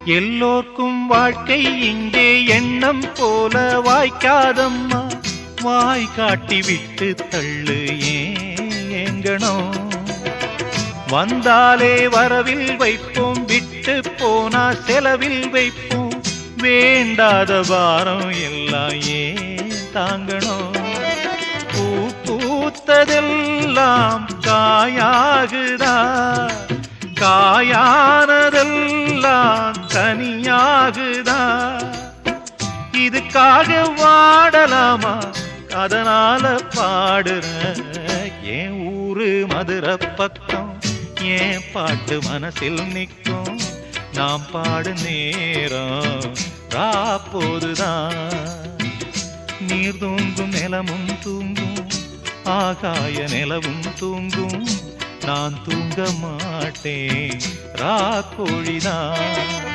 எல்லோர்க்கும் வாழ்க்கை இங்கே எண்ணம் போல வாய்க்காதம்மா. வாய் காட்டி விட்டு தள்ளு ஏங்கணும். வந்தாலே வரவில் வைப்போம், விட்டு போனா செலவில் வைப்போம். வேண்டாத பாரம் எல்லாம் ஏன் தாங்கணும். பூ பூத்ததெல்லாம் காயாகுதா, காயானதெல்லாம் தனியாகுதா. இதுக்காக வாடலாமா, அதனால பாடுற. என் ஊரு மதுரை பக்கம், என் பாட்டு மனசில் நிற்கும். நாம் பாடு நேரம் ராப்போதுதான். நீர் தூங்கும் நிலமும் தூங்கும், ஆகாய நிலவும் தூங்கும். நான் தூங்க மாட்டேன் ராக்கோழிதான்.